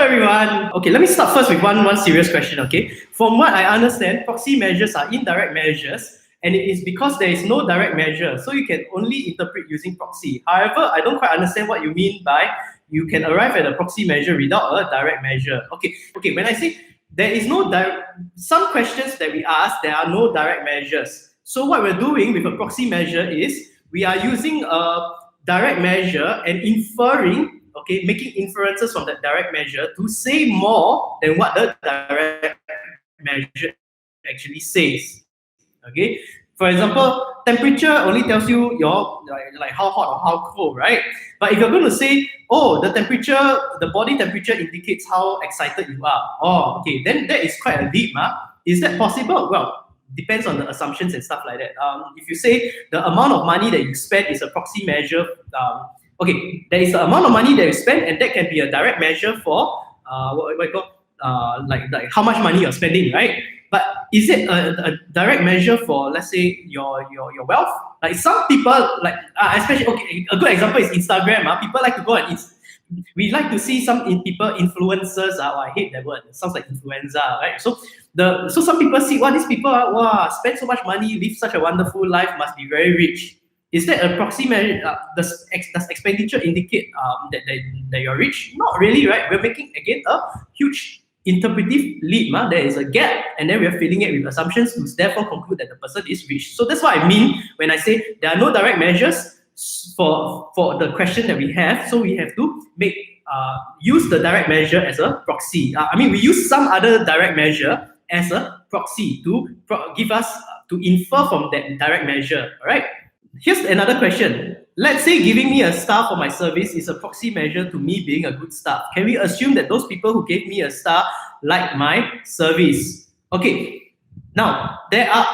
everyone. Okay, let me start first with one serious question, okay? From what I understand, proxy measures are indirect measures, and it is because there is no direct measure, so you can only interpret using proxy. However, I don't quite understand what you mean by you can arrive at a proxy measure without a direct measure. Okay, when I say there is no some questions that we ask, there are no direct measures. So what we're doing with a proxy measure is we are using a direct measure and inferring, okay, making inferences from that direct measure to say more than what the direct measure actually says. Okay, for example, temperature only tells you your like how hot or how cold, right? But if you're going to say, oh, the temperature, the body temperature indicates how excited you are. Oh, okay, then that is quite a leap, huh? Is that possible? Well, depends on the assumptions and stuff like that. If you say the amount of money that you spend is a proxy measure, okay, there is the amount of money that you spend, and that can be a direct measure for what you call like how much money you're spending, right? But is it a direct measure for, let's say, your wealth? Like some people, like especially, okay, a good example is Instagram. People like to go and we like to see some people influencers. Oh, I hate that word. It sounds like influenza, right? So some people see, these people spend so much money, live such a wonderful life, must be very rich. Is that a proxy measure? Does expenditure indicate that you're rich? Not really, right? We're making again a huge interpretive leap. There is a gap, and then we're filling it with assumptions to therefore conclude that the person is rich. So that's what I mean when I say there are no direct measures for the question that we have. So we have to make use the direct measure as a proxy. We use some other direct measure as a proxy to give us to infer from that direct measure. All right. Here's another question. Let's say giving me a star for my service is a proxy measure to me being a good staff. Can we assume that those people who gave me a star like my service? Okay. Now, there are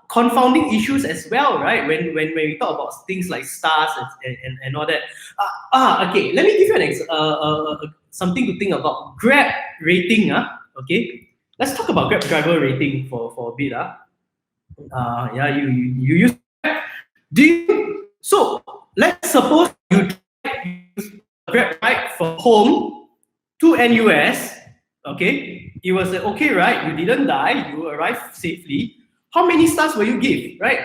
confounding issues as well, right? When we talk about things like stars and all that. Okay. Let me give you something to think about. Grab rating. Okay. Let's talk about Grab driver rating for a bit. Yeah, you use. So let's suppose you use Grab ride from home to NUS. Okay, it was an okay ride. You didn't die. You arrived safely. How many stars will you give? Right?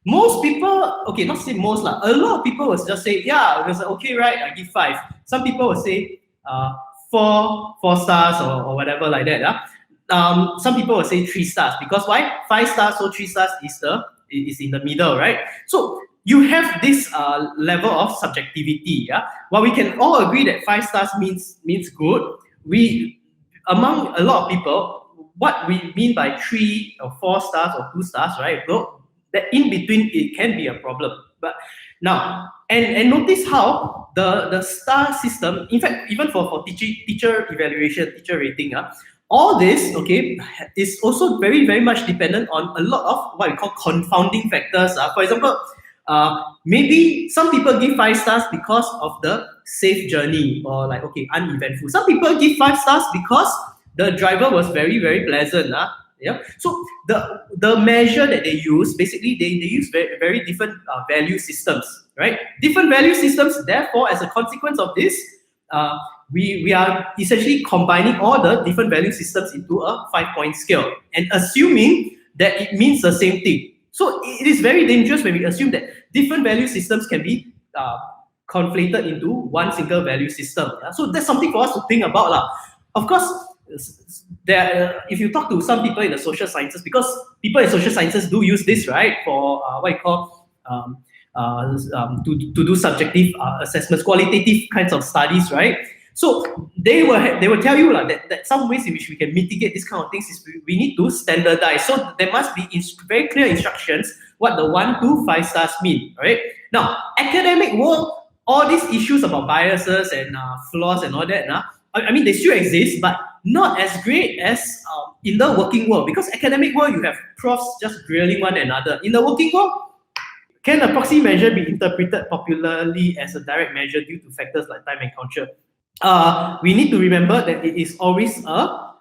Most people, okay, not say most lah. A lot of people will just say, yeah, it was an okay ride. I give 5. Some people will say 4 stars or whatever like that. Some people will say 3 stars because why? 5 stars, so 3 stars is in the middle, right? So you have this level of subjectivity. While we can all agree that 5 stars means good, among a lot of people, what we mean by 3 or 4 stars or 2 stars, right? Well, that in between it can be a problem. But now, and notice how the star system, in fact, even for teacher evaluation, teacher rating, all this, okay, is also very, very much dependent on a lot of what we call confounding factors. For example, maybe some people give 5 stars because of the safe journey or like, okay, uneventful. Some people give 5 stars because the driver was very, very pleasant. Yeah. So the measure that they use, basically they use very, very different value systems, right? Different value systems, therefore, as a consequence of this, we are essentially combining all the different value systems into a 5-point scale and assuming that it means the same thing. So it is very dangerous when we assume that different value systems can be conflated into one single value system. So that's something for us to think about. Of course, if you talk to some people in the social sciences, because people in social sciences do use this, right, for what you call to do subjective assessments, qualitative kinds of studies, right? So they will tell you that some ways in which we can mitigate this kind of things is we need to standardize. So there must be very clear instructions what the 1 to 5 stars mean. Right? Now, academic world, all these issues about biases and flaws and all that, they still exist, but not as great as in the working world. Because academic world, you have profs just grilling one another. In the working world, can a proxy measure be interpreted popularly as a direct measure due to factors like time and culture? We need to remember that it is always a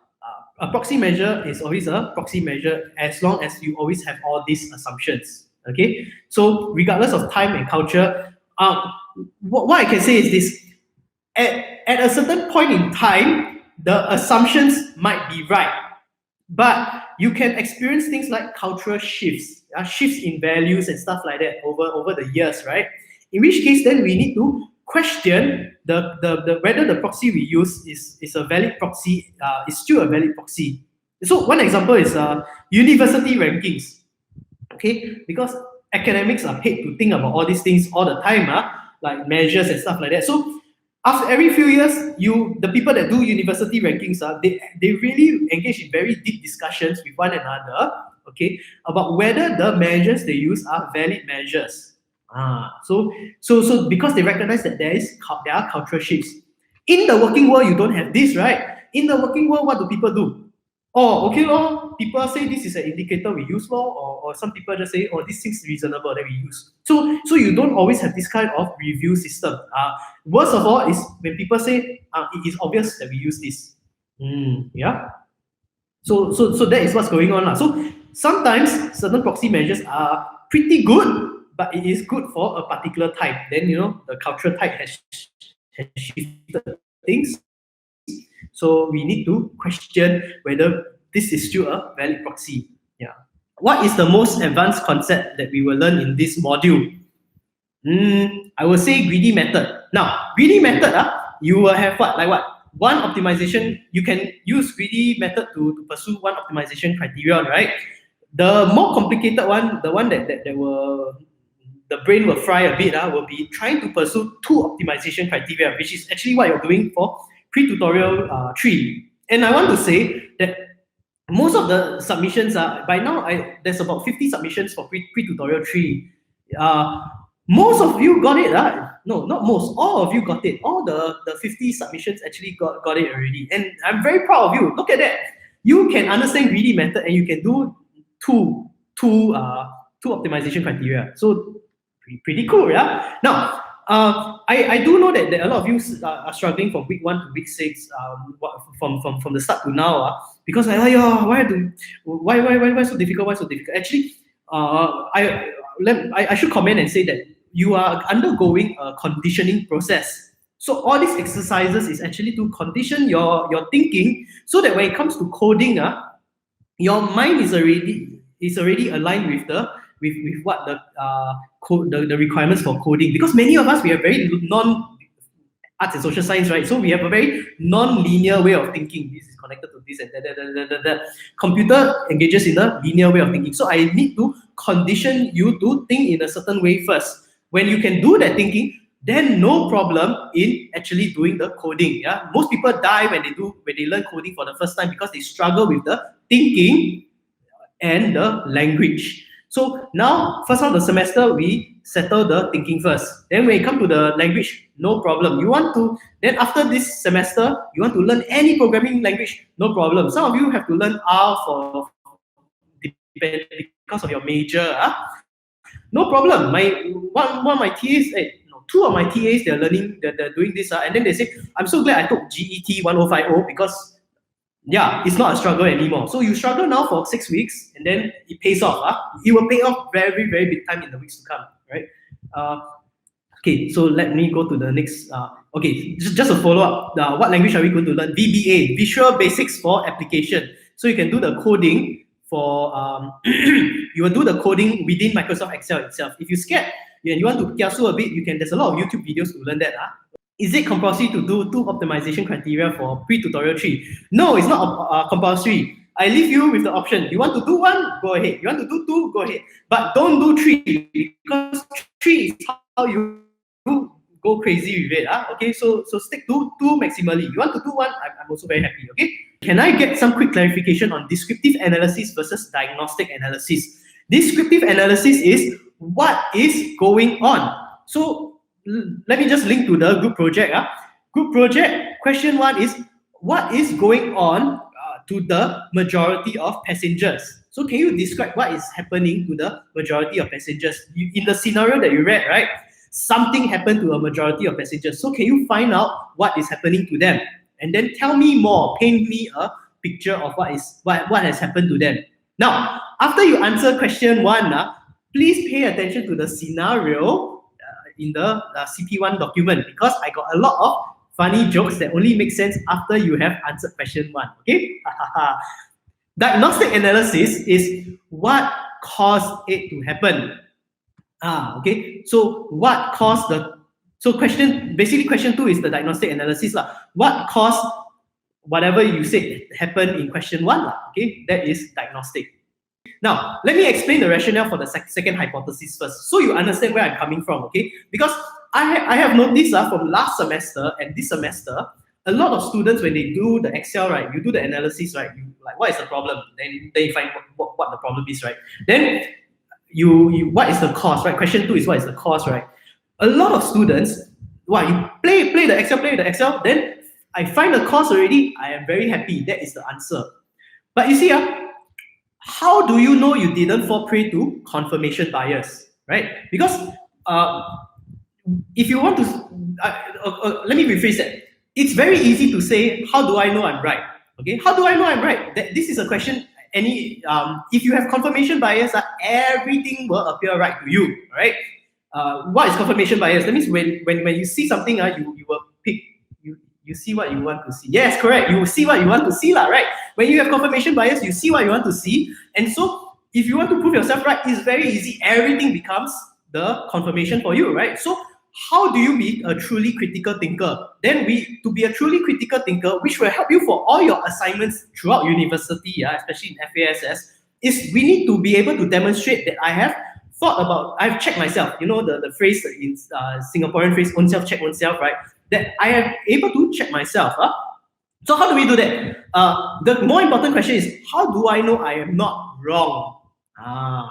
proxy measure is always a proxy measure as long as you always have all these assumptions. Okay, so regardless of time and culture, what I can say is this: at a certain point in time, the assumptions might be right, but you can experience things like cultural shifts, shifts in values and stuff like that over the years, right? In which case, then we need to question the whether the proxy we use is a valid proxy, is still a valid proxy. So one example is university rankings, okay? Because academics are paid to think about all these things all the time, like measures and stuff like that. So after every few years, the people that do university rankings, they really engage in very deep discussions with one another, okay, about whether the measures they use are valid measures. So because they recognize that there are cultural shifts. In the working world, you don't have this, right? In the working world, what do people do? Oh, okay, lor. People say this is an indicator we use, lor, or some people just say, oh, this seems reasonable that we use. So you don't always have this kind of review system. Worst of all is when people say it is obvious that we use this. Yeah. So that is what's going on. So sometimes certain proxy measures are pretty good, but it is good for a particular type. Then the cultural type has shifted things. So we need to question whether this is still a valid proxy. Yeah. What is the most advanced concept that we will learn in this module? I will say greedy method. Now, greedy method, you will have what? Like what? One optimization, you can use greedy method to pursue one optimization criterion, right? The more complicated one, the one that the brain will fry a bit, will be trying to pursue two optimization criteria, which is actually what you're doing for pre-tutorial 3. And I want to say that most of the submissions are, by now, there's about 50 submissions for pre-tutorial 3. Most of you got it, no, not most, all of you got it. All the 50 submissions actually got it already. And I'm very proud of you. Look at that. You can understand greedy method and you can do two optimization criteria. So pretty cool, yeah? Now, I do know that a lot of you are struggling from week 1 to week 6, from the start to now, because why so difficult? Why so difficult? Actually, I should comment and say that you are undergoing a conditioning process. So all these exercises is actually to condition your thinking, so that when it comes to coding, your mind is already aligned with what the requirements for coding. Because many of us, we have very arts and social science, right? So we have a very non-linear way of thinking. This is connected to this and that. Computer engages in a linear way of thinking. So I need to condition you to think in a certain way first. When you can do that thinking, then no problem in actually doing the coding. Yeah, most people die when they learn coding for the first time, because they struggle with the thinking and the language. So now, first half of the semester, we settle the thinking first. Then when you come to the language, no problem. Then after this semester, you want to learn any programming language, no problem. Some of you have to learn R because of your major. No problem. One of my TAs, two of my TAs, they're doing this, and then they say, I'm so glad I took GET1050 because it's not a struggle anymore. So you struggle now for 6 weeks, and then it pays off. It will pay off very, very big time in the weeks to come, right? Okay, so let me go to the next. Okay, just a follow-up. What language are we going to learn? VBA, Visual Basics for Application. So you can do the coding for, you will do the coding within Microsoft Excel itself. If you're scared and you want to kiasu a bit, there's a lot of YouTube videos to learn that. Is it compulsory to do 2 optimization criteria for pre-tutorial 3? No, it's not compulsory. I leave you with the option. You want to do 1? Go ahead. You want to do 2? Go ahead. But don't do 3, because 3 is how you go crazy with it. Okay, so stick to 2 maximally. You want to do 1? I'm also very happy. Okay. Can I get some quick clarification on descriptive analysis versus diagnostic analysis? Descriptive analysis is what is going on. So let me just link to the group project. Group project, question 1 is, what is going on to the majority of passengers? So can you describe what is happening to the majority of passengers? In the scenario that you read, right? Something happened to a majority of passengers. So can you find out what is happening to them? And then tell me more, paint me a picture of what has happened to them. Now, after you answer question 1, please pay attention to the scenario in the CP1 document, because I got a lot of funny jokes that only make sense after you have answered question 1. Okay? Diagnostic analysis is what caused it to happen. Okay. So what caused basically question 2 is the diagnostic analysis lah. What caused whatever you said happened in question 1 lah. Okay, that is diagnostic. Now, let me explain the rationale for the second hypothesis first, so you understand where I'm coming from, okay? Because I have noticed from last semester and this semester, a lot of students, when they do the Excel, right, you do the analysis, right, you like, what is the problem? Then they find what the problem is, right? Then you what is the cause, right? Question 2 is what is the cause, right? A lot of students, you play the Excel, then I find the cause already, I am very happy, that is the answer. But you see, how do you know you didn't fall prey to confirmation bias, right? Because if you want to, let me rephrase that. It's very easy to say, how do I know I'm right? Okay, how do I know I'm right? This is a question. If you have confirmation bias, everything will appear right to you, right? What is confirmation bias? That means when you see something, you will pick. You see what you want to see. Yes, correct. You see what you want to see, right? When you have confirmation bias, you see what you want to see. And so if you want to prove yourself right, it's very easy. Everything becomes the confirmation for you, right? So how do you be a truly critical thinker? Then to be a truly critical thinker, which will help you for all your assignments throughout university, especially in FASS, is we need to be able to demonstrate that I have thought about, I've checked myself. You know the phrase in Singaporean phrase, own self check oneself, right? That I am able to check myself. So how do we do that? The more important question is, how do I know I am not wrong?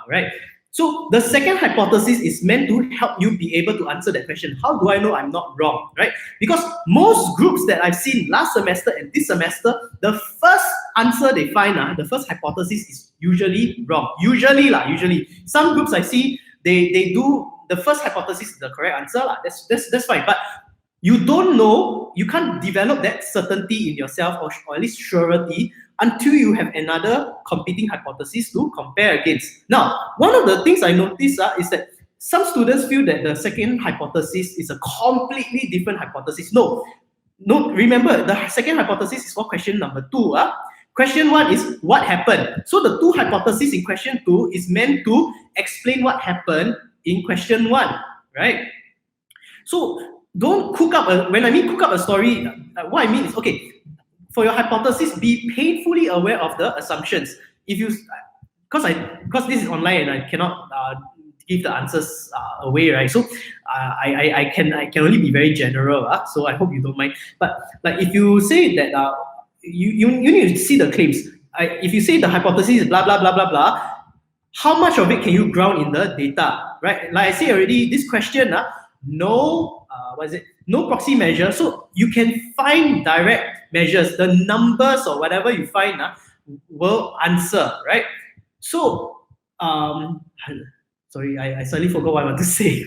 Right. So the second hypothesis is meant to help you be able to answer that question. How do I know I'm not wrong? Right? Because most groups that I've seen last semester and this semester, the first answer they find, the first hypothesis is usually wrong. Usually. Some groups I see, they do the first hypothesis is the correct answer. That's fine. But you don't know, you can't develop that certainty in yourself or at least surety until you have another competing hypothesis to compare against. Now, one of the things I noticed is that some students feel that the second hypothesis is a completely different hypothesis. No, remember, the second hypothesis is for question number 2. Question 1 is what happened. So the 2 hypotheses in question 2 is meant to explain what happened in question 1, right? So don't cook up when I mean cook up a story, what I mean is, okay, for your hypothesis, be painfully aware of the assumptions. If you, because this is online and I cannot give the answers away, right? So I can only be very general. So I hope you don't mind. But like if you say that you need to see the claims. If you say the hypothesis is blah blah blah blah blah, how much of it can you ground in the data, right? Like I say already, this question, no proxy measure, so you can find direct measures. The numbers or whatever you find will answer, right? So sorry, I suddenly forgot what I want to say.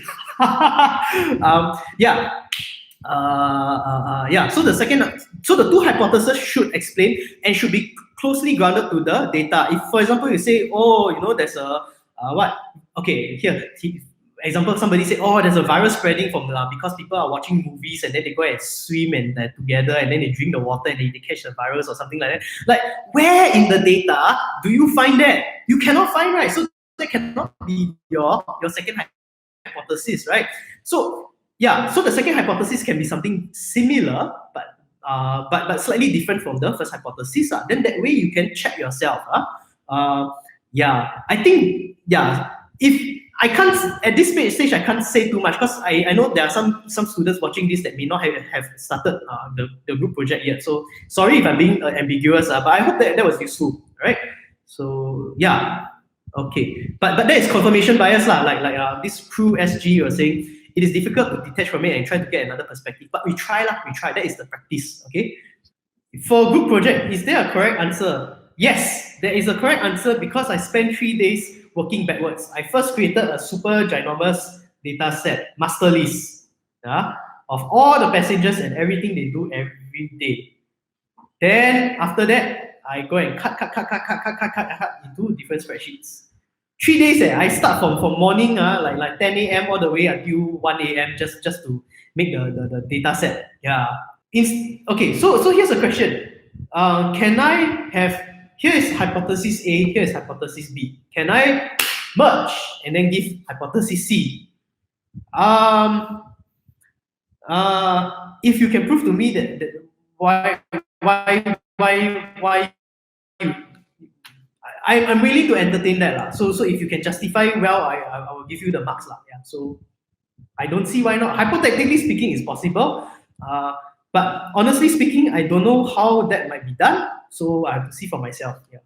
So the 2 hypotheses should explain and should be closely grounded to the data. If, for example, you say, there's a example, somebody said, there's a virus spreading from because people are watching movies and then they go and swim and together and then they drink the water and they catch the virus or something like that. Like, where in the data do you find that? You cannot find, right? So that cannot be your second hypothesis, right? So so the second hypothesis can be something similar, but slightly different from the first hypothesis. Then that way you can check yourself. I think if I can't at this stage I can't say too much because I know there are some students watching this that may not have started the group project yet. So sorry if I'm being ambiguous, but I hope that was useful, right? So okay, but that is confirmation bias lah. Like this crew SG was saying, it is difficult to detach from it and try to get another perspective. But we try. That is the practice. Okay. For group project, is there a correct answer? Yes, there is a correct answer because I spent 3 days working backwards. I first created a super ginormous data set, master list, of all the passengers and everything they do every day. Then after that, I go and cut into different spreadsheets. 3 days, I start from morning, like 10 a.m. all the way until 1 a.m. just to make the data set. Okay, so here's a question. Can I have, here is hypothesis A, here is hypothesis B. Can I merge and then give hypothesis C? If you can prove to me that why you, I'm willing to entertain that lah. So if you can justify well, I will give you the marks lah. Yeah. So I don't see why not. Hypothetically speaking, it's possible. But honestly speaking, I don't know how that might be done. So I have to see for myself. Yeah.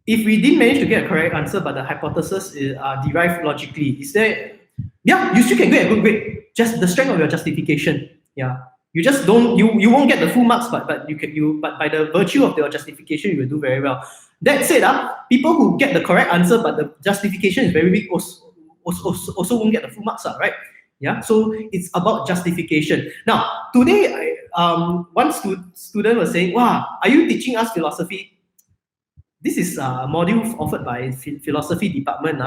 If we didn't manage to get a correct answer, but the hypothesis is derived logically, is there? Yeah, you still can get a good grade. Just the strength of your justification. Yeah. You just don't. You won't get the full marks, but by the virtue of your justification, you will do very well. That said, people who get the correct answer, but the justification is very weak, also won't get the full marks, right? Yeah, so it's about justification. Now, today, one student was saying, "Wow, are you teaching us philosophy?" This is a module offered by philosophy department.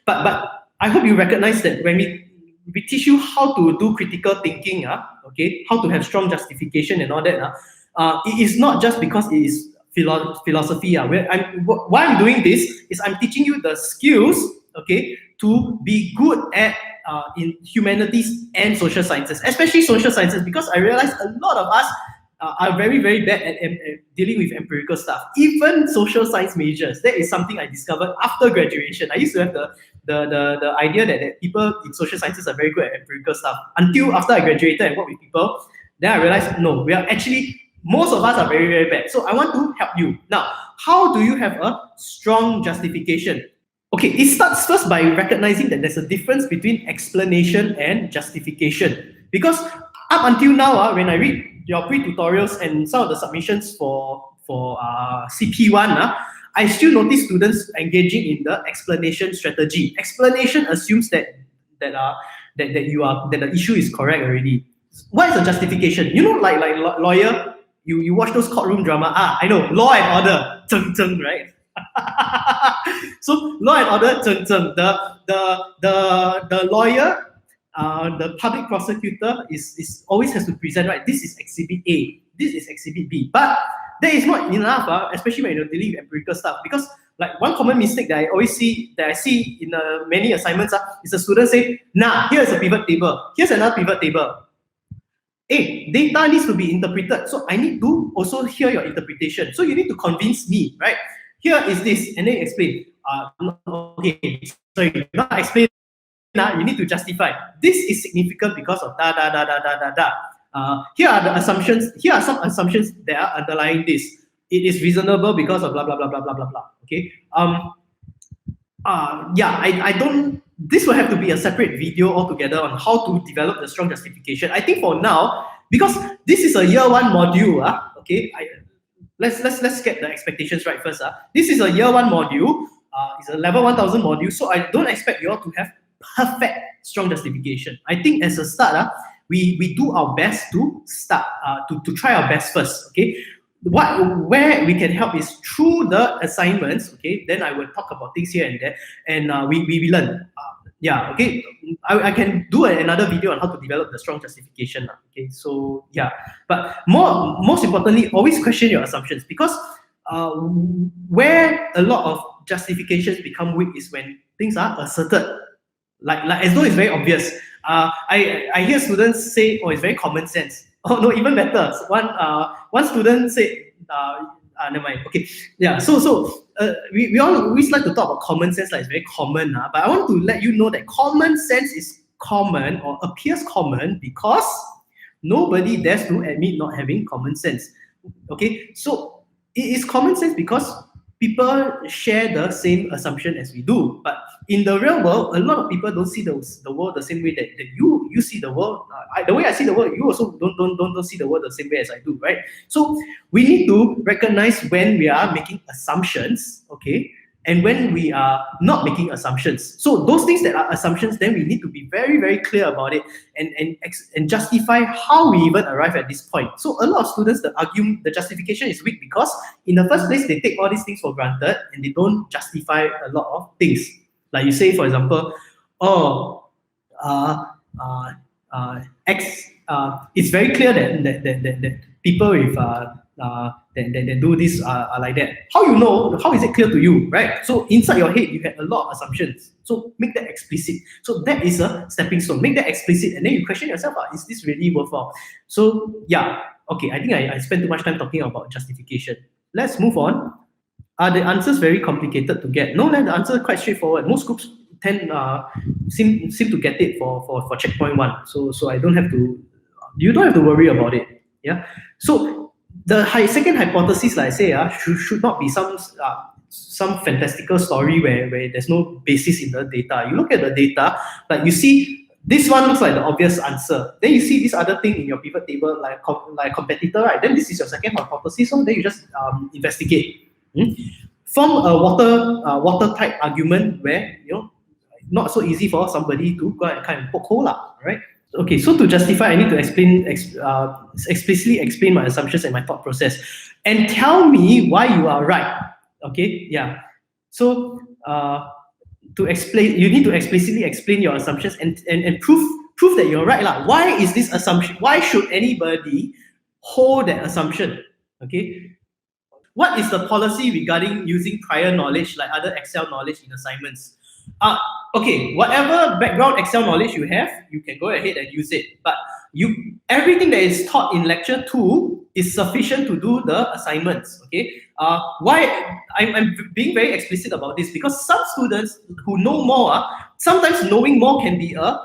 But I hope you recognize that when we teach you how to do critical thinking, okay, how to have strong justification and all that, it is not just because it is philosophy. Why I'm doing this is I'm teaching you the skills, okay, to be good at in humanities and social sciences, especially social sciences, because I realize a lot of us are very, very bad at dealing with empirical stuff. Even social science majors, that is something I discovered after graduation. I used to have the idea that people in social sciences are very good at empirical stuff until after I graduated and worked with people. Then I realized, no, we are actually, most of us are very, very bad. So I want to help you. Now, how do you have a strong justification? Okay, it starts first by recognizing that there's a difference between explanation and justification. Because up until now, when I read your pre-tutorials and some of the submissions for CP1, I still notice students engaging in the explanation strategy. Explanation assumes that the issue is correct already. What is the justification? You know, like lawyer, you watch those courtroom drama. I know, law and order, right? So law and order, the lawyer, the public prosecutor is always has to present, right? This is exhibit A, this is exhibit B, but that is not enough, especially when you're dealing with empirical stuff. Because like one common mistake that I see in many assignments is a student say, "Nah, here's a pivot table, here's another pivot table. Hey, data needs to be interpreted, so I need to also hear your interpretation. So you need to convince me, right? Here is this, and then explain. Okay, sorry, not explain. You need to justify. This is significant because of da da da da da da da. Here are the assumptions. Here are some assumptions that are underlying this. It is reasonable because of blah blah blah blah blah blah blah. Okay. Yeah, I don't. This will have to be a separate video altogether on how to develop the strong justification. I think for now, because this is a year one module, okay. Let's get the expectations right first. This is a year one module. It's a level 1000 module, so I don't expect you all to have perfect strong justification. I think as a start, we do our best to start to try our best first. Okay, where we can help is through the assignments. Okay, then I will talk about things here and there, and we learn. Yeah, okay. I can do another video on how to develop the strong justification. Okay, so yeah, but most importantly, always question your assumptions, because where a lot of justifications become weak is when things are asserted, like as though it's very obvious. I hear students say, "Oh, it's very common sense." Oh no, even better. One student said, never mind. Okay, yeah. So we always like to talk about common sense, like it's very common. But I want to let you know that common sense is common or appears common because nobody dares to admit not having common sense. Okay, so it is common sense because people share the same assumption as we do. But in the real world, a lot of people don't see the world the same way that you see the world. The way I see the world, you also don't see the world the same way as I do, right? So we need to recognize when we are making assumptions, okay, and when we are not making assumptions. So those things that are assumptions, then we need to be very, very clear about it and justify how we even arrive at this point. So a lot of students that argue the justification is weak because in the first place, they take all these things for granted and they don't justify a lot of things. Like you say, for example, oh, X it's very clear that people with that do this are like that. How you know? How is it clear to you, right? So inside your head, you had a lot of assumptions. So make that explicit. So that is a stepping stone. Make that explicit, and then you question yourself: is this really worthwhile? So yeah, okay. I think I spent too much time talking about justification. Let's move on. Are the answers very complicated to get? No, the answer is quite straightforward. Most groups seem to get it for checkpoint one. So I don't have to. You don't have to worry about it. Yeah. So the second hypothesis, like I say, should not be some fantastical story where there's no basis in the data. You look at the data, like you see this one looks like the obvious answer. Then you see this other thing in your pivot table, like competitor, right? Then this is your second hypothesis. So then you just investigate. Form a watertight argument where not so easy for somebody to go and kind of poke hole, right? Okay, so to justify, I need to explicitly explain my assumptions and my thought process, and tell me why you are right. Okay, yeah. So to explain, you need to explicitly explain your assumptions and prove that you're right, lah. Why is this assumption? Why should anybody hold that assumption? Okay. What is the policy regarding using prior knowledge like other Excel knowledge in assignments? Okay, whatever background Excel knowledge you have, you can go ahead and use it. But everything that is taught in lecture 2 is sufficient to do the assignments. Okay. Why I'm being very explicit about this, because some students who know more, sometimes knowing more can be a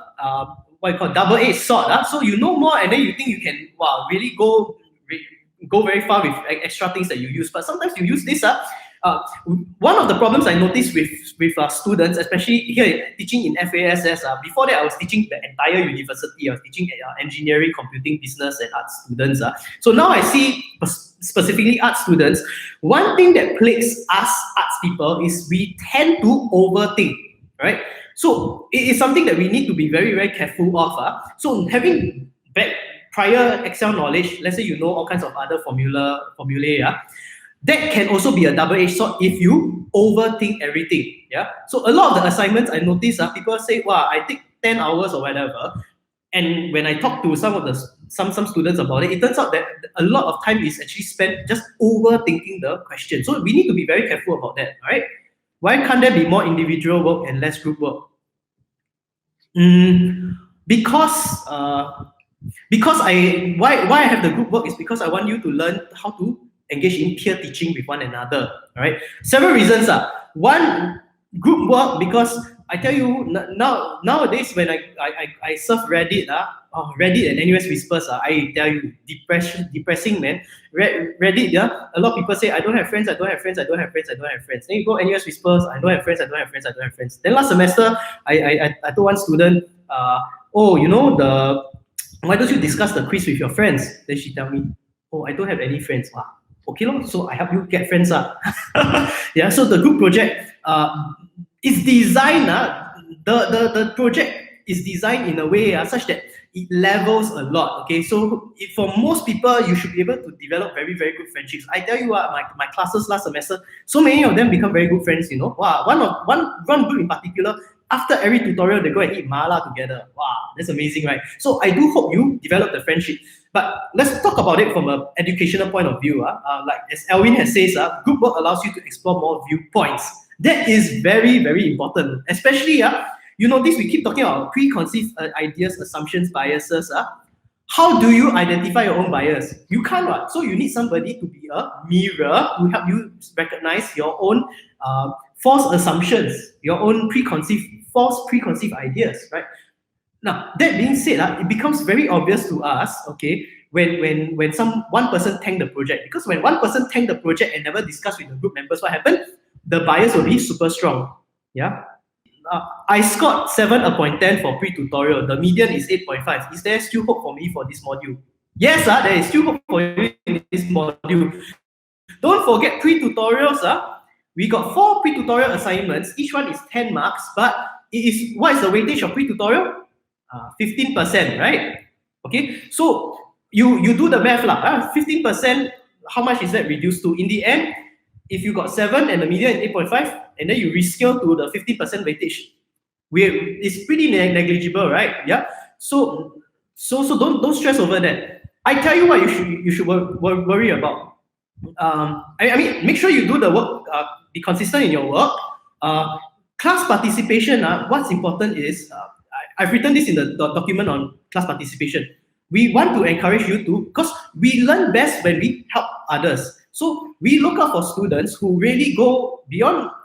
what you call double-edged sword. So you know more and then you think you can really go very far with extra things that you use. But sometimes you use this. One of the problems I noticed with students, especially here teaching in FASS, before that I was teaching the entire university. I was teaching engineering, computing, business, and art students. So now I see specifically art students. One thing that plagues us arts people is we tend to overthink, right? So it is something that we need to be very, very careful of. So having prior Excel knowledge, let's say you know all kinds of other formulae, that can also be a double-edged sword if you overthink everything. Yeah. So a lot of the assignments I notice, people say, "Wow, I take 10 hours or whatever," and when I talk to some students about it, it turns out that a lot of time is actually spent just overthinking the question. So we need to be very careful about that. Right? Why can't there be more individual work and less group work? Because why I have the group work is because I want you to learn how to engage in peer teaching with one another. All right, several reasons. One, group work, because I tell you nowadays when I surf Reddit, Reddit and NUS Whispers, I tell you, depressing, man. Reddit, a lot of people say I don't have friends, I don't have friends, I don't have friends, I don't have friends. Then you go NUS Whispers, I don't have friends, I don't have friends, I don't have friends. Then last semester, I told one student, why don't you discuss the quiz with your friends? Then she tell me, oh, I don't have any friends. Wow. Okay, so I help you get friends. Yeah, so the group project is designed, the project is designed in a way such that it levels a lot. Okay, so for most people, you should be able to develop very, very good friendships. I tell you what, my classes last semester, so many of them become very good friends. Wow, one group in particular, after every tutorial, they go and eat mala together. Wow, that's amazing, right? So I do hope you develop the friendship. But let's talk about it from an educational point of view. Like as Elwin has said, group work allows you to explore more viewpoints. That is very, very important. Especially, you notice we keep talking about preconceived ideas, assumptions, biases. How do you identify your own bias? You can't, right? So you need somebody to be a mirror to help you recognize your own false assumptions, your own false preconceived ideas, right? Now, that being said, it becomes very obvious to us, okay, when one person tanked the project. Because when one person tanked the project and never discussed with the group members what happened, the bias will be super strong. Yeah. I scored 7 upon 10 for pre-tutorial. The median is 8.5. Is there still hope for me for this module? Yes, there is still hope for you in this module. Don't forget pre-tutorials. We got 4 pre-tutorial assignments. Each one is 10 marks, but what is the weightage of pre-tutorial? 15%, right? Okay, so you do the math, 15%, how much is that reduced to? In the end, if you got 7 and the median is 8.5, and then you rescale to the 50% weightage, it's pretty negligible, right? Yeah. So So don't stress over that. I tell you what you should worry about. I mean, make sure you do the work. Be consistent in your work. Uh, Class participation. What's important is I've written this in the document on class participation. We want to encourage you to, because we learn best when we help others. So we look out for students who really go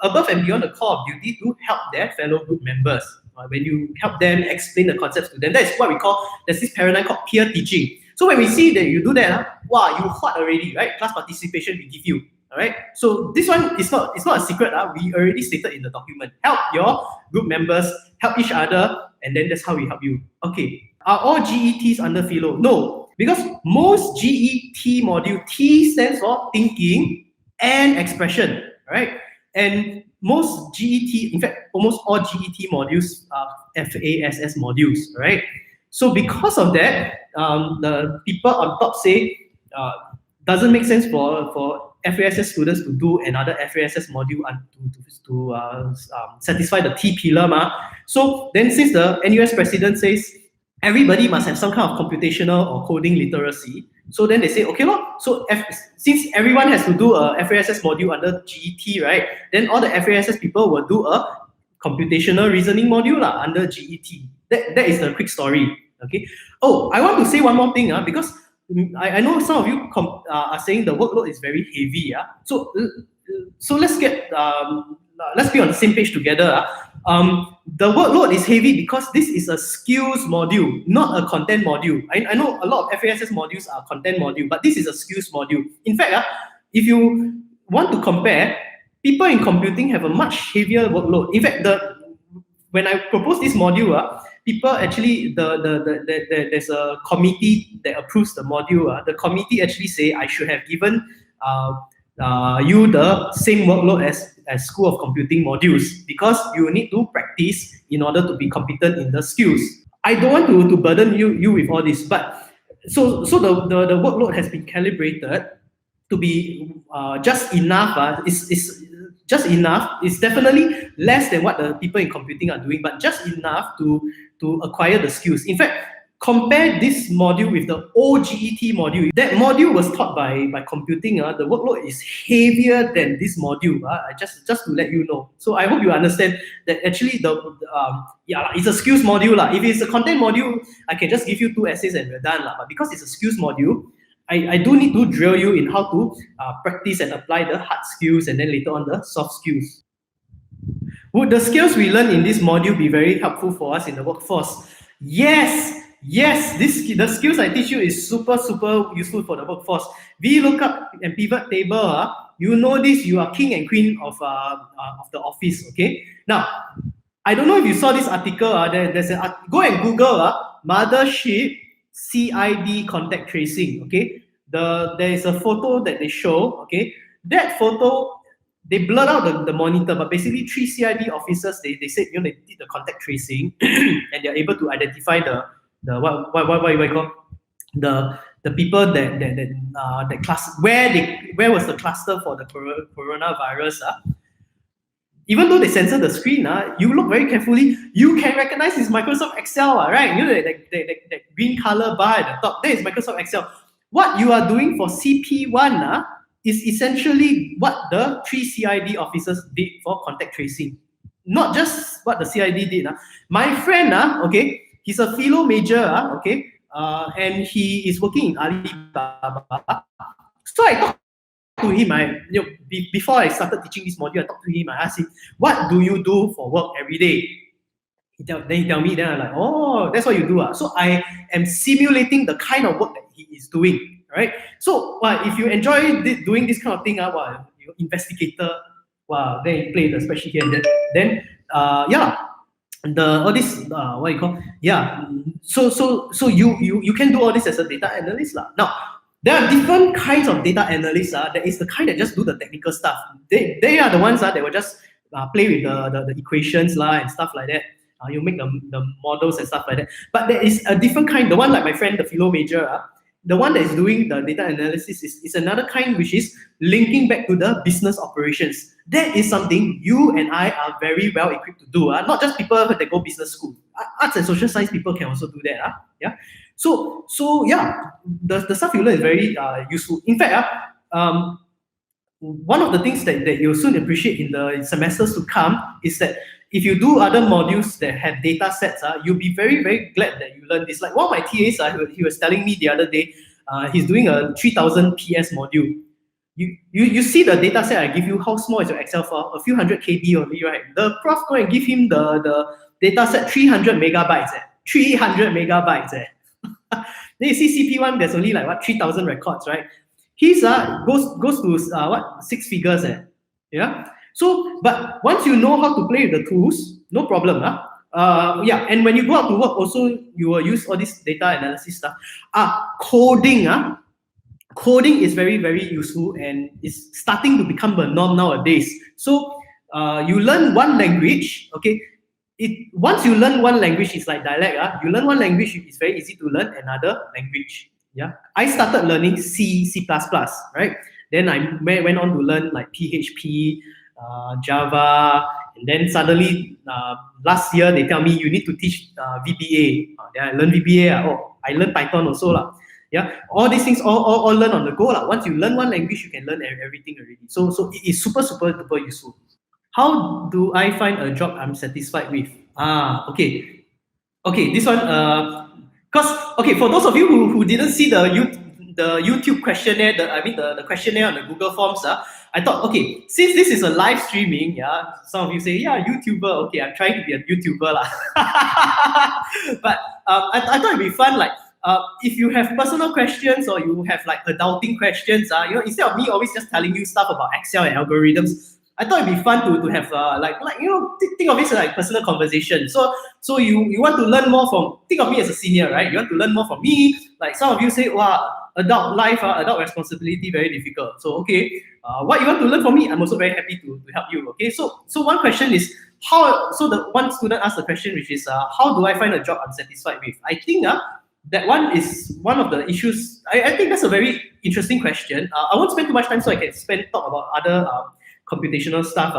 above and beyond the core of duty to help their fellow group members. When you help them explain the concepts to them, that is what we call, there's this paradigm called peer teaching. So when we see that you do that, wow, you hot already, right? Class participation we give you, all right? So this one is not a secret. We already stated in the document. Help your group members, help each other, and then that's how we help you. Okay, are all GETs under philo? No, because most GET module, T stands for thinking and expression, right? And most GET, in fact, almost all GET modules are FASS modules, right? So because of that, the people on top say doesn't make sense for FASS students to do another FASS module to satisfy the T pillar. So then since the NUS president says everybody must have some kind of computational or coding literacy, so then they say, okay, so since everyone has to do a FASS module under GET, right, then all the FASS people will do a computational reasoning module under GET. That is the quick story. Okay. Oh, I want to say one more thing, because I know some of you are saying the workload is very heavy. So let's let's be on the same page together. The workload is heavy because this is a skills module, not a content module. I know a lot of FASS modules are content module, but this is a skills module. In fact, if you want to compare, people in computing have a much heavier workload. In fact, when I proposed this module, people actually, there's a committee that approves the module. The committee actually say I should have given you the same workload as School of Computing modules, because you need to practice in order to be competent in the skills. I don't want to burden you with all this, but so the workload has been calibrated to be just enough. It's just enough. It's definitely less than what the people in computing are doing, but just enough to acquire the skills. In fact, compare this module with the OGET module. That module was taught by computing. The workload is heavier than this module. Just to let you know. So I hope you understand that actually it's a skills module. If it's a content module, I can just give you 2 essays and we're done. But because it's a skills module, I do need to drill you in how to practice and apply the hard skills and then later on the soft skills. Would the skills we learn in this module be very helpful for us in the workforce? Yes. The skills I teach you is super useful for the workforce. VLOOKUP and pivot table, you know this, you are king and queen of the office, okay? Now, I don't know if you saw this article, go and Google Mothership CID contact tracing, okay? There is a photo that they show, okay? That photo, they blurred out the monitor, but basically 3 CID officers, they said, they did the contact tracing and they're able to identify the people that class, where was the cluster for the coronavirus. Even though they censor the screen, you look very carefully, you can recognize it's Microsoft Excel, right? You know that green color bar at the top, that is Microsoft Excel. What you are doing for CP1 is essentially what the 3 CID officers did for contact tracing. Not just what the CID did. My friend, okay, he's a philo major, okay, and he is working in Alibaba. So I talked to him, before I started teaching this module, I talked to him, I asked him, what do you do for work every day? Then he tell me, then I'm like, oh, that's what you do. So I am simulating the kind of work that he is doing, right? So if you enjoy doing this kind of thing, you're investigator, then you play the spreadsheet here and there. Then, all this, what you call, so you can do all this as a data analyst. Now, there are different kinds of data analysts. There is the kind that just do the technical stuff. They are the ones that will just play with the equations and stuff like that. You make the models and stuff like that. But there is a different kind. The one like my friend, the philo major, the one that is doing the data analysis is another kind, which is linking back to the business operations. That is something you and I are very well equipped to do. Not just people that go business school. Arts and social science people can also do that. So yeah, the stuff you learn is very useful. In fact, one of the things that you'll soon appreciate in the semesters to come is that if you do other modules that have data sets, you'll be very, very glad that you learned this. Like one of my TAs, he was telling me the other day, he's doing a 3000 PS module. You see the data set I give you, how small is your Excel file? A few hundred KB only, right? The prof go and give him the data set 300 megabytes, 300 megabytes. Then you see CP1, there's only like what 3000 records, right? His goes to what 6 figures, yeah. So, but once you know how to play with the tools, no problem, yeah. And when you go out to work, also you will use all this data analysis stuff. Coding, coding is very, very useful and is starting to become the norm nowadays. So, you learn one language, okay. Once you learn one language, it's like dialect. You learn one language, it's very easy to learn another language. Yeah, I started learning C++, right? Then I went on to learn like PHP, Java, and then suddenly last year they tell me you need to teach VBA. Then I learned VBA. Oh, I learned Python also lah. Yeah, all these things all learn on the go lah. Once you learn one language, you can learn everything already. So it is super duper useful. How do I find a job I'm satisfied with? Okay, this one. Okay, for those of you who didn't see the YouTube questionnaire, the questionnaire on the Google Forms, I thought, okay, since this is a live streaming, yeah, some of you say, yeah, YouTuber, okay, I'm trying to be a YouTuber lah. But I thought it'd be fun, like, if you have personal questions or you have like adulting questions, instead of me always just telling you stuff about Excel and algorithms, I thought it'd be fun to have think of it as like personal conversation. So you want to learn more from, think of me as a senior, right? You want to learn more from me. Like some of you say, wow, adult life, adult responsibility, very difficult. So okay, what you want to learn from me, I'm also very happy to help you. Okay, so one question is how. So the one student asked the question, which is how do I find a job I'm satisfied with? I think that one is one of the issues. I think that's a very interesting question. I won't spend too much time so I can talk about other computational stuff.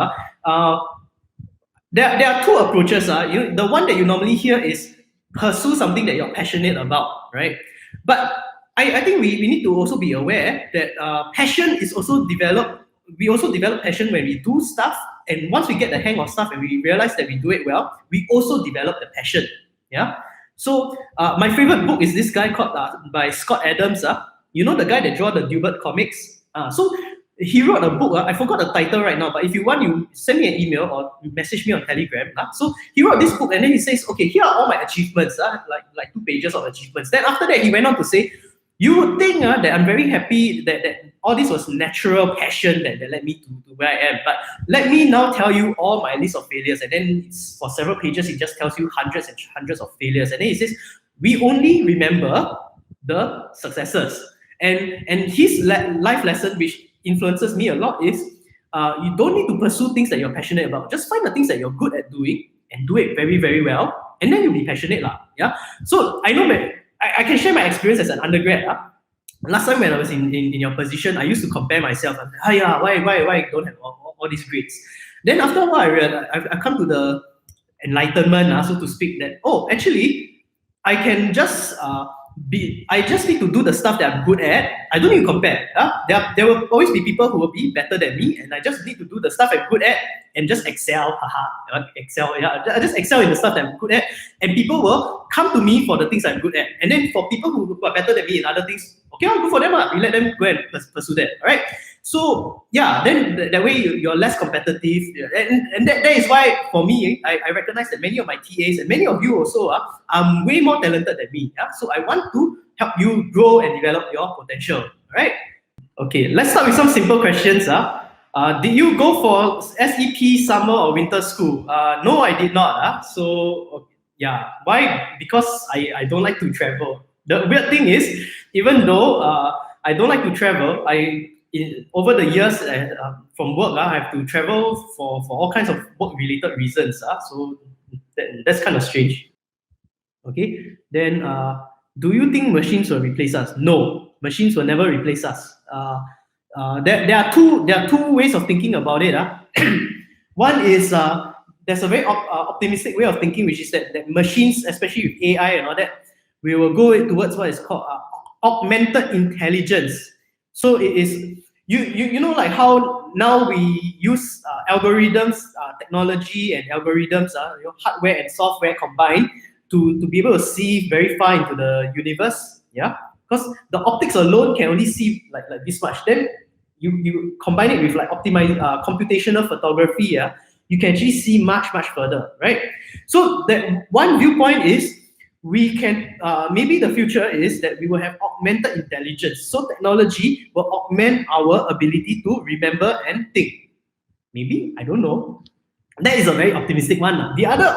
There are two approaches. The one that you normally hear is pursue something that you're passionate about, right? But I think we need to also be aware that passion is also developed. We also develop passion when we do stuff, and once we get the hang of stuff and we realize that we do it well, we also develop the passion. Yeah. So my favorite book is this guy called by Scott Adams. You know the guy that draw the Dilbert comics. So he wrote a book. I forgot the title right now, but if you want, you send me an email or message me on Telegram. So he wrote this book and then he says, okay, here are all my achievements, like 2 pages of achievements. Then after that, he went on to say, you would think that I'm very happy that all this was natural passion that led me to where I am. But let me now tell you all my list of failures. And then for several pages, he just tells you hundreds and hundreds of failures. And then he says, we only remember the successes. And his life lesson, which influences me a lot, is you don't need to pursue things that you're passionate about. Just find the things that you're good at doing and do it very, very well, and then you'll be passionate lah. Yeah. So I know that I can share my experience as an undergrad. Last time when I was in your position, I used to compare myself. Why I don't have all these grades? Then after a while, I realized I've come to the enlightenment, so to speak, that actually I can just I just need to do the stuff that I'm good at. I don't need to compare. There will always be people who will be better than me, and I just need to do the stuff I'm good at and just excel. Excel. Yeah, I just excel in the stuff that I'm good at, and people will come to me for the things I'm good at. And then for people who are better than me in other things, okay, I'll go for them. We let them go and pursue that. All right. So yeah, then that way you're less competitive, and that is why for me, I recognize that many of my TAs and many of you also are way more talented than me. So I want to help you grow and develop your potential. Right? Okay, let's start with some simple questions. Did you go for SEP summer or winter school? No, I did not. So yeah, why? Because I don't like to travel. The weird thing is, even though I don't like to travel, over the years from work, I have to travel for all kinds of work-related reasons. So that's kind of strange. Okay, then do you think machines will replace us? No, machines will never replace us. There are two ways of thinking about it. One is there's a very optimistic way of thinking, which is that machines, especially with AI and all that, we will go towards what is called augmented intelligence. So it is, you know, like how now we use algorithms, technology and algorithms, hardware and software combined to be able to see very far into the universe. Yeah, because the optics alone can only see like this much. Then you combine it with like optimized computational photography. Yeah, you can actually see much further, right? So that one viewpoint is we can maybe the future is that we will have augmented intelligence. So technology will augment our ability to remember and think. Maybe, I don't know. That is a very optimistic one. The other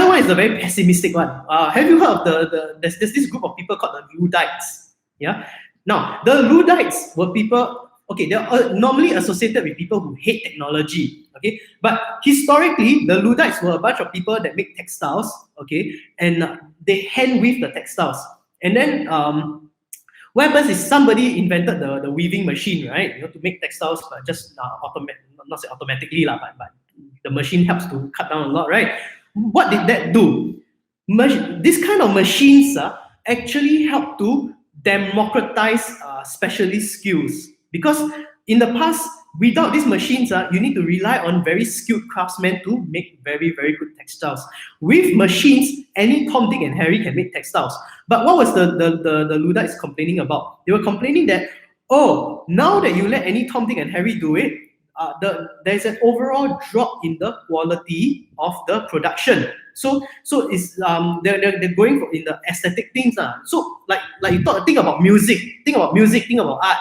one is a very pessimistic one. Have you heard of there's this group of people called the Luddites? Yeah. Now the Luddites were people. Okay, they're normally associated with people who hate technology. Okay, but historically the Luddites were a bunch of people that make textiles. Okay, and they hand weave the textiles, and then what happens is somebody invented the weaving machine, right? To make textiles, but just not say automatically, but the machine helps to cut down a lot, right? What did that do? This kind of machines actually help to democratize specialist skills, because in the past, without these machines, you need to rely on very skilled craftsmen to make very good textiles. With machines, any Tom, Dick, and Harry can make textiles. But what was the Luddites complaining about? They were complaining that, oh, now that you let any Tom, Dick, and Harry do it, there's an overall drop in the quality of the production. So it's they're going for in the aesthetic things. So like you think about music, think about art.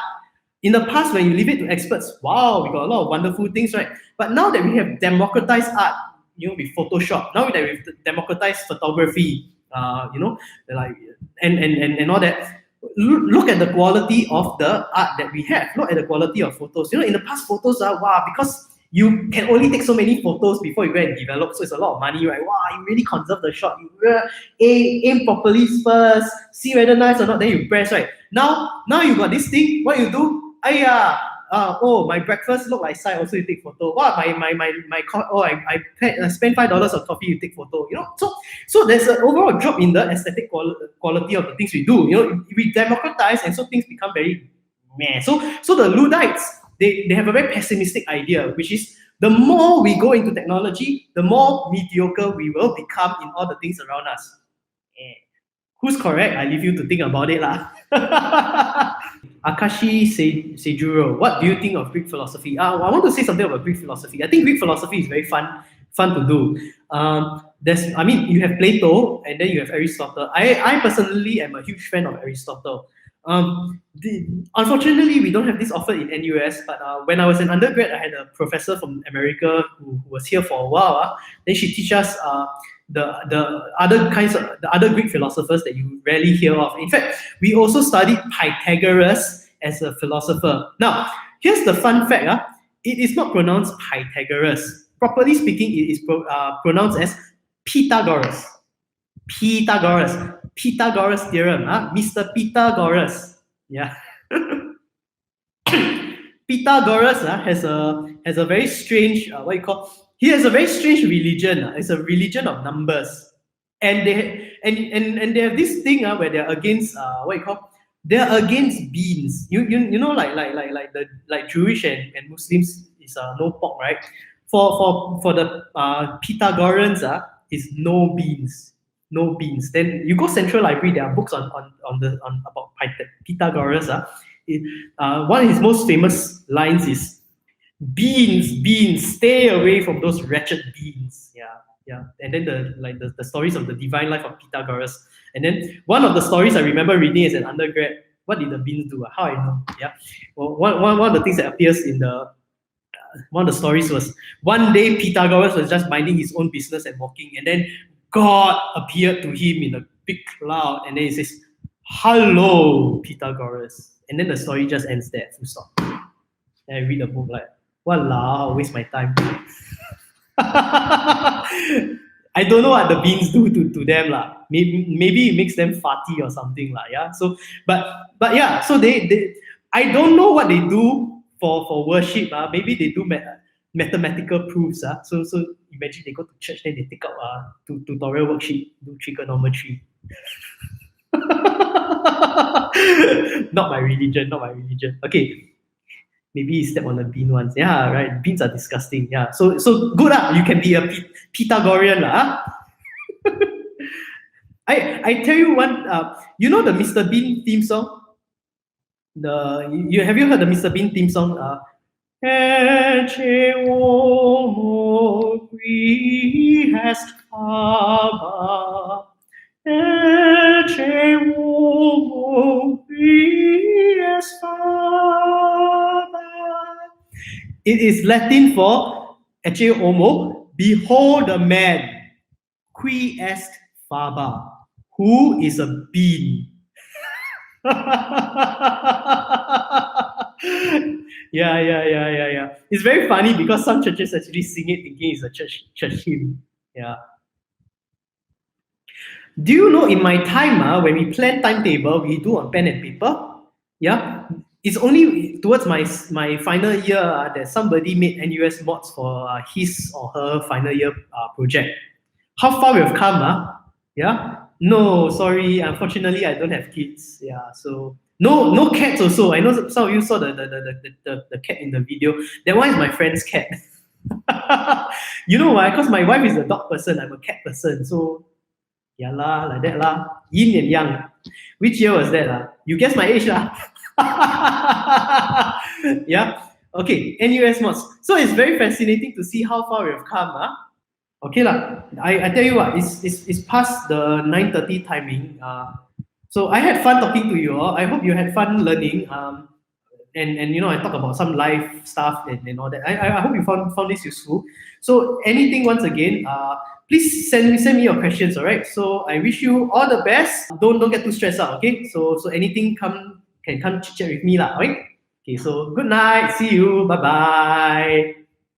In the past, when you leave it to experts, wow, we got a lot of wonderful things, right? But now that we have democratized art, with Photoshop, now that we've democratized photography, like and all that, look at the quality of the art that we have. Look at the quality of photos. In the past, photos are wow, because you can only take so many photos before you go and develop, so it's a lot of money, right? Wow, you really conserve the shot. You aim properly first, see whether nice or not, then you press, right? Now you got this thing. What you do? Oh, my breakfast look like side. Also, you take photo. Wow, I spent $5 on coffee. You take photo. So there's an overall drop in the aesthetic quality of the things we do. We democratize, and so things become very meh. So the Luddites, they have a very pessimistic idea, which is the more we go into technology, the more mediocre we will become in all the things around us. Who's correct? I leave you to think about it, lah. Akashi Seijuro, what do you think of Greek philosophy? I want to say something about Greek philosophy. I think Greek philosophy is very fun to do. You have Plato, and then you have Aristotle. I personally am a huge fan of Aristotle. Unfortunately, we don't have this offered in NUS, but when I was an undergrad, I had a professor from America who was here for a while. Then she teach us the other Greek philosophers that you rarely hear of. In fact, we also studied Pythagoras as a philosopher. Now, here's the fun fact. It is not pronounced Pythagoras. Properly speaking, it is pronounced as Pythagoras. Pythagoras theorem. Mr. Pythagoras. Yeah. Pythagoras has a very strange he has a very strange religion. It's a religion of numbers, and they have this thing where they're against they're against beans. Like Jewish and Muslims is no pork, right? For the Pythagoreans is no beans. No beans. Then you go Central Library, there are books on about Pythagoras. One of his most famous lines is, beans, stay away from those wretched beans. Yeah. And then the stories of the divine life of Pythagoras. And then one of the stories I remember reading as an undergrad, what did the beans do? How I know? Yeah. Well, one of the things that appears in one of the stories was, one day Pythagoras was just minding his own business and walking, and then God appeared to him in a big cloud, and then he says, "Hello, Pythagoras." And then the story just ends there, full stop. And I read the book like, walao, waste my time. I don't know what the beans do to them, lah. Maybe it makes them farty or something, lah. Yeah. So, but yeah. So they I don't know what they do for worship. Maybe they do mathematical proofs. So imagine they go to church, then they take out tutorial worksheet, do trigonometry. Not my religion, not my religion. Okay, maybe you step on the bean once. Yeah, right. Beans are disgusting. Yeah. So good you can be a Pythagorean I tell you one. You know the Mr. Bean theme song. Have you heard the Mr. Bean theme song? Ecce homo qui est faba. Ecce homo qui est faba. It is Latin for Ecce homo, behold the man, qui est faba, who is a bean. Yeah. It's very funny because some churches actually sing it thinking it's a church hymn. Yeah. Do you know in my time, when we plan timetable, we do on pen and paper? Yeah. It's only towards my final year that somebody made NUS mods for his or her final year project. How far we've come, yeah? No, sorry, unfortunately I don't have kids. Yeah, so no cats also. I know some of you saw the cat in the video. That one is my friend's cat. You know why? Because my wife is a dog person, I'm a cat person. So yeah lah, like that lah. Yin and yang. Which year was that? You guess my age lah. Yeah. Okay, NUS mods. So it's very fascinating to see how far we've come. Okay lah. I tell you what, it's past the 9:30 timing. So I had fun talking to you all. I hope you had fun learning. And I talk about some life stuff and all that. I hope you found this useful. So anything once again, please send me your questions. All right. So I wish you all the best. Don't get too stressed out. Okay. So anything can come chit chat with me lah. All right. Okay. So good night. See you. Bye bye.